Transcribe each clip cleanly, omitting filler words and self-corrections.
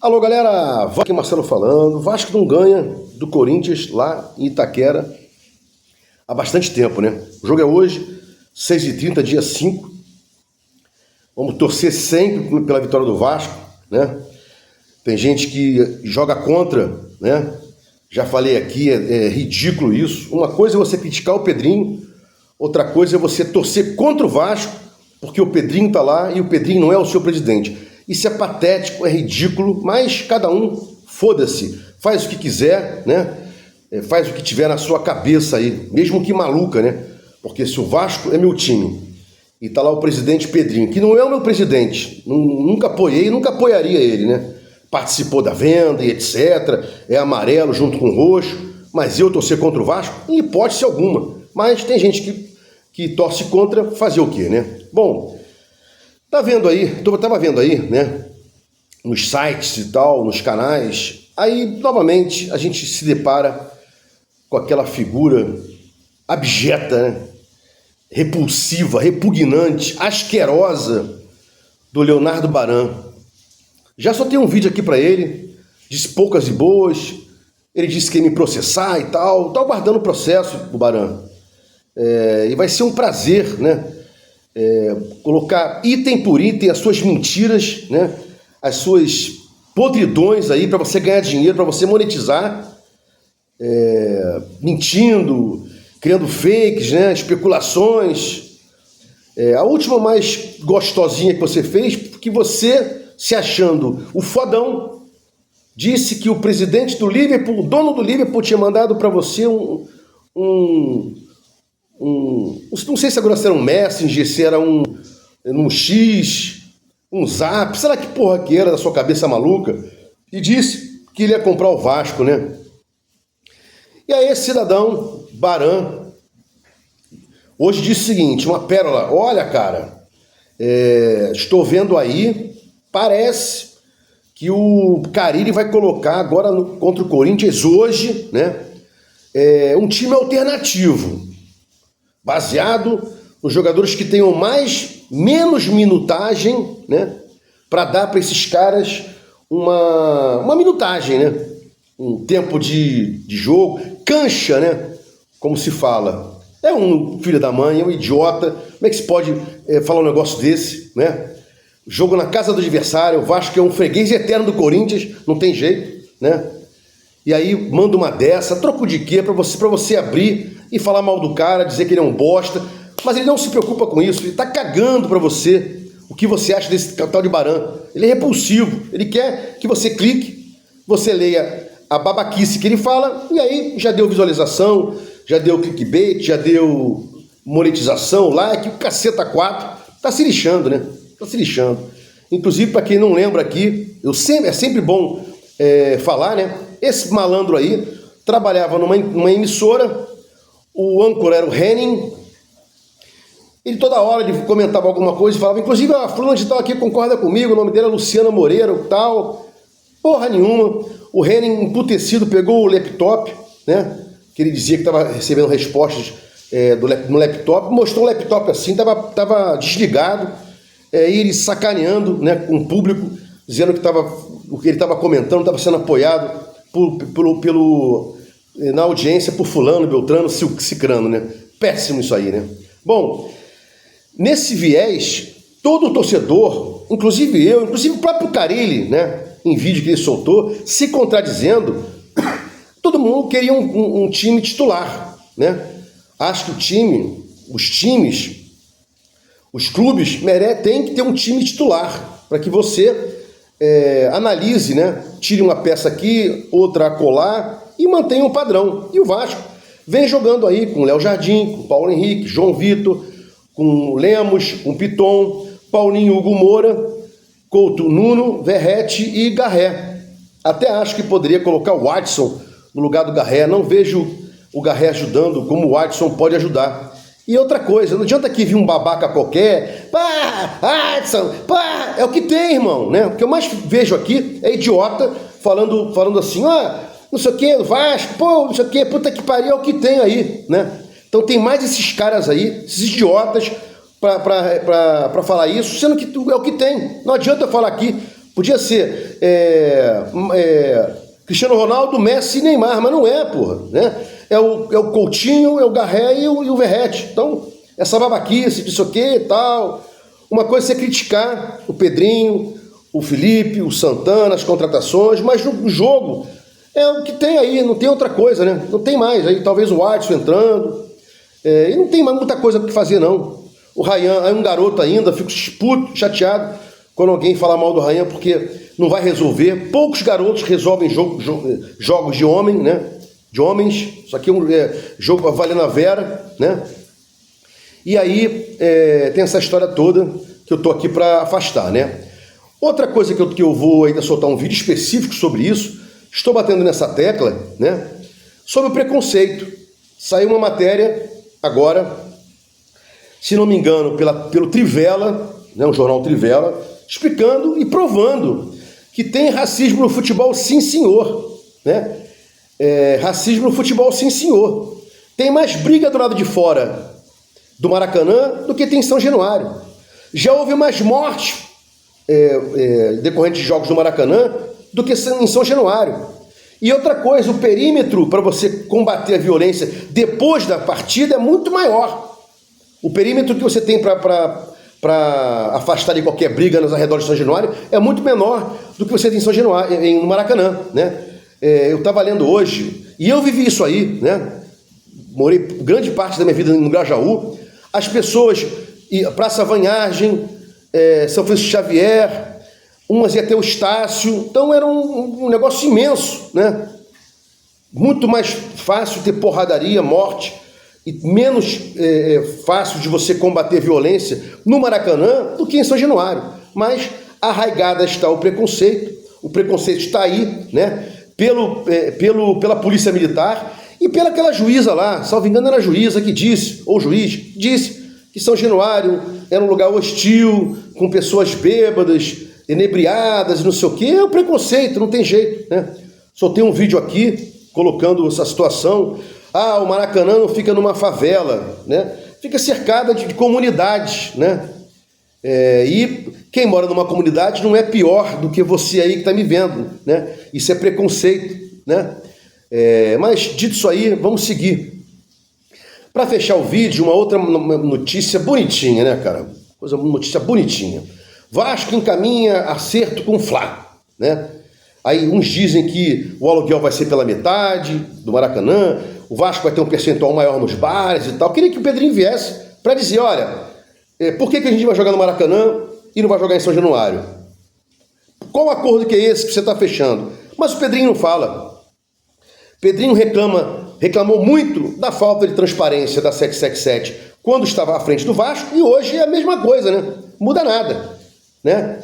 Alô, galera, aqui Marcelo falando. Vasco não ganha do Corinthians lá em Itaquera há bastante tempo, né? O jogo é hoje, 6h30, dia 5. Vamos torcer sempre pela vitória do Vasco, né? Tem gente que joga contra, né? Já falei aqui, é ridículo isso. Uma coisa é você criticar o Pedrinho, outra coisa é você torcer contra o Vasco, porque o Pedrinho tá lá e o Pedrinho não é o seu presidente. Isso é patético, é ridículo, mas cada um, foda-se, faz o que quiser, né? Faz o que tiver na sua cabeça aí, mesmo que maluca, né? Porque se o Vasco é meu time e tá lá o presidente Pedrinho, que não é o meu presidente, nunca apoiei, nunca apoiaria ele, né? Participou da venda e etc, é amarelo junto com roxo, mas eu torcer contra o Vasco, em hipótese alguma. Mas tem gente que torce contra, fazer o quê, né? Bom, tava vendo aí, né, nos sites e tal, nos canais, aí novamente a gente se depara com aquela figura abjeta, né, repulsiva, repugnante, asquerosa do Leonardo Baran. Já só tem um vídeo aqui para ele, disse poucas e boas, ele disse que ia me processar e tal, tá aguardando o processo do Baran. E vai ser um prazer, né, colocar item por item as suas mentiras, né, as suas podridões aí para você ganhar dinheiro, para você monetizar, mentindo, criando fakes, né, especulações. A última mais gostosinha que você fez, porque você, se achando o fodão, disse que o presidente do Liverpool, o dono do Liverpool, tinha mandado para você não sei se agora era um Messenger, se era um X, um Zap, sei lá que porra que era da sua cabeça maluca, e disse que ele ia comprar o Vasco, né? E aí esse cidadão, Baran, hoje disse o seguinte, uma pérola: olha, cara, estou vendo aí, parece que o Carille vai colocar agora contra o Corinthians hoje, né, um time alternativo, baseado nos jogadores que tenham menos minutagem, né, para dar para esses caras uma minutagem, né, um tempo de jogo, cancha, né, como se fala. É um filho da mãe, é um idiota. Como é que se pode falar um negócio desse, né? Jogo na casa do adversário, o Vasco é um freguês eterno do Corinthians, não tem jeito, né? E aí manda uma dessa, troco de quê para você abrir e falar mal do cara, dizer que ele é um bosta, mas ele não se preocupa com isso, ele tá cagando para você o que você acha desse tal de Baran. Ele é repulsivo, ele quer que você clique, você leia a babaquice que ele fala, e aí já deu visualização, já deu clickbait, já deu monetização, like, o caceta 4, tá se lixando, né? Tá se lixando. Inclusive, para quem não lembra aqui, é sempre bom falar, né? Esse malandro aí trabalhava numa emissora, o âncora era o Henning, ele toda hora ele comentava alguma coisa e falava, inclusive a fulana de tal aqui concorda comigo, o nome dela é Luciana Moreira, tal, porra nenhuma. O Henning, emputecido, pegou o laptop, né, que ele dizia que estava recebendo respostas no laptop, mostrou o laptop assim, estava desligado, e ele sacaneando, né, com o público, dizendo que o que ele estava comentando estava sendo apoiado na audiência por fulano, beltrano, cicrano, né? Péssimo isso aí, né? Bom, nesse viés, todo torcedor, inclusive eu, inclusive o próprio Carille, né, em vídeo que ele soltou, se contradizendo, todo mundo queria um time titular, né? Acho que os clubes têm que ter um time titular, para que você analise, né? Tire uma peça aqui, outra acolá e mantenha um padrão. E o Vasco vem jogando aí com o Léo Jardim, com o Paulo Henrique, João Vitor, com o Lemos, com o Piton, Paulinho, Hugo Moura, Couto, Nuno, Verratti e Garré. Até acho que poderia colocar o Watson no lugar do Garré. Não vejo o Garré ajudando como o Watson pode ajudar. E outra coisa, não adianta que vir um babaca qualquer, pá, Watson, pá, é o que tem, irmão, né? O que eu mais vejo aqui é idiota falando assim, não sei o que, do Vasco, pô, não sei o que, puta que pariu, é o que tem aí, né? Então tem mais esses caras aí, esses idiotas, pra falar isso, sendo que é o que tem. Não adianta eu falar aqui, Podia ser Cristiano Ronaldo, Messi e Neymar, mas não é, porra, né? É o Coutinho, é o Garré e o Verratti. Então, essa babaquice, disso aqui e tal. Uma coisa é você criticar o Pedrinho, o Felipe, o Santana, as contratações, mas no jogo é o que tem aí, não tem outra coisa, né? Não tem mais. Aí talvez o Adson entrando. E não tem mais muita coisa para fazer, não. O Ryan é um garoto ainda, fico puto, chateado quando alguém fala mal do Ryan, porque não vai resolver. Poucos garotos resolvem jogos de homem, né? De homens. Isso aqui é jogo valendo a vera, né? E aí tem essa história toda que eu tô aqui para afastar, né? Outra coisa que eu vou ainda soltar um vídeo específico sobre isso, estou batendo nessa tecla, né? Sobre o preconceito. Saiu uma matéria agora, se não me engano, pelo Trivela, né, um jornal Trivela, explicando e provando que tem racismo no futebol, sim, senhor. Né? Racismo no futebol, sim, senhor. Tem mais briga do lado de fora do Maracanã do que tem em São Januário. Já houve mais mortes decorrentes de jogos do Maracanã do que em São Januário. E outra coisa, o perímetro para você combater a violência depois da partida é muito maior. O perímetro que você tem para afastar de qualquer briga nos arredores de São Januário é muito menor do que você tem em São Januário, no Maracanã, né? Eu estava lendo hoje, e eu vivi isso aí, né? Morei grande parte da minha vida no Grajaú. As pessoas, Praça Vanhagem, São Francisco Xavier, umas ia ter o Estácio, então era um negócio imenso, né? Muito mais fácil ter porradaria, morte, e menos fácil de você combater violência no Maracanã do que em São Januário. Mas arraigada está o preconceito está aí, né? Pela polícia militar e pela aquela juíza lá, salvo engano era a juíza que disse, ou juiz, disse que São Januário era um lugar hostil, com pessoas bêbadas, inebriadas e não sei o quê. É o preconceito, não tem jeito, né? Soltei um vídeo aqui colocando essa situação. O Maracanã não fica numa favela, né? Fica cercada de comunidades, né? E quem mora numa comunidade não é pior do que você aí que está me vendo, né? Isso é preconceito, né? Mas dito isso aí, vamos seguir. Para fechar o vídeo, uma outra notícia bonitinha, né, cara? Notícia bonitinha. Vasco encaminha acerto com o Fla, né? Aí uns dizem que o aluguel vai ser pela metade do Maracanã, o Vasco vai ter um percentual maior nos bares e tal. Eu queria que o Pedrinho viesse para dizer, olha, por que a gente vai jogar no Maracanã e não vai jogar em São Januário? Qual acordo que é esse que você está fechando? Mas o Pedrinho não fala. Pedrinho reclamou muito da falta de transparência da 777 quando estava à frente do Vasco, e hoje é a mesma coisa, né? Muda nada, né?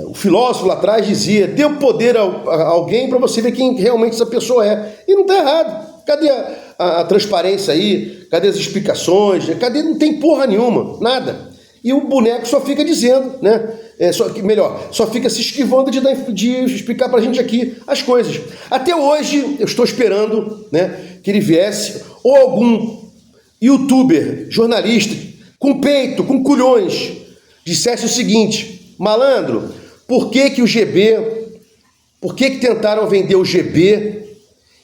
O filósofo lá atrás dizia, dê o poder a alguém para você ver quem realmente essa pessoa é. E não está errado. Cadê a transparência aí? Cadê as explicações? Cadê? Não tem porra nenhuma, nada. E o boneco só fica dizendo, né? Só fica se esquivando de explicar pra gente aqui as coisas. Até hoje, eu estou esperando, né, que ele viesse, ou algum youtuber, jornalista, com peito, com culhões, dissesse o seguinte, malandro, por que tentaram vender o GB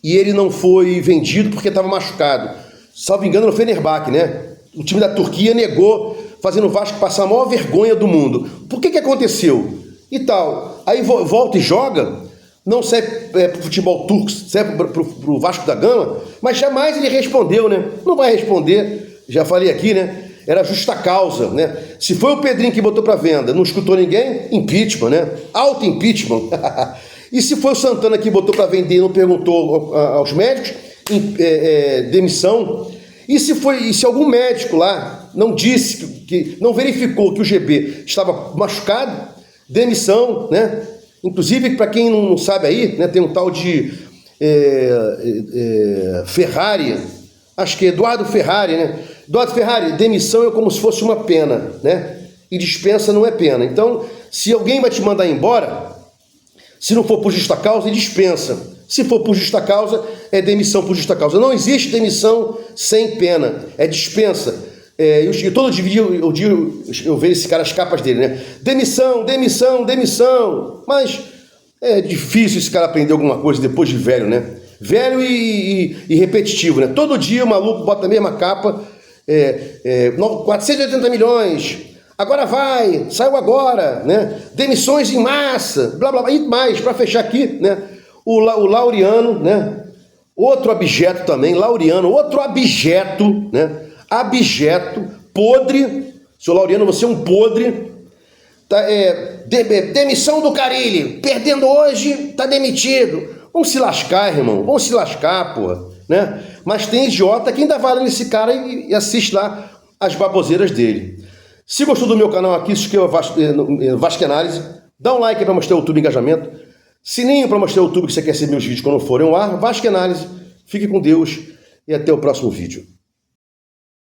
e ele não foi vendido porque estava machucado? Salvo engano, no Fenerbahçe, né? O time da Turquia negou, fazendo o Vasco passar a maior vergonha do mundo. Por que aconteceu? E tal. Aí volta e joga, não serve para o futebol turco, serve para o Vasco da Gama, mas jamais ele respondeu, né? Não vai responder, já falei aqui, né? Era justa causa, né? Se foi o Pedrinho que botou para venda, não escutou ninguém, impeachment, né? Auto-impeachment. E se foi o Santana que botou para vender e não perguntou aos médicos, demissão. E se algum médico lá não disse, que não verificou que o GB estava machucado, demissão, né? Inclusive, para quem não sabe aí, né, tem um tal de Ferrari, acho que é Eduardo Ferrari, né? Eduardo Ferrari, demissão é como se fosse uma pena, né? E dispensa não é pena. Então, se alguém vai te mandar embora, se não for por justa causa, dispensa. Se for por justa causa, é demissão por justa causa. Não existe demissão sem pena, é dispensa. E todo dia eu vejo esse cara, as capas dele, né? Demissão, demissão, demissão. Mas é difícil esse cara aprender alguma coisa depois de velho, né? Velho e repetitivo, né? Todo dia o maluco bota a mesma capa, 480 milhões, agora vai, saiu agora, né? Demissões em massa, blá blá blá, e mais, para fechar aqui, né? O Laureano, né? Outro abjeto também, Laureano, outro abjeto, né? Abjeto, podre. Seu Laureano, você é um podre. Tá, demissão do Carille, perdendo hoje, tá demitido. Vamos se lascar, irmão, vamos se lascar, porra, né? Mas tem idiota que ainda vai nesse cara e assiste lá as baboseiras dele. Se gostou do meu canal aqui, se inscreva Vasco Análise, dá um like aí para mostrar o YouTube engajamento, sininho para mostrar o YouTube que você quer receber meus vídeos quando forem ao ar. Vasco Análise, fique com Deus e até o próximo vídeo.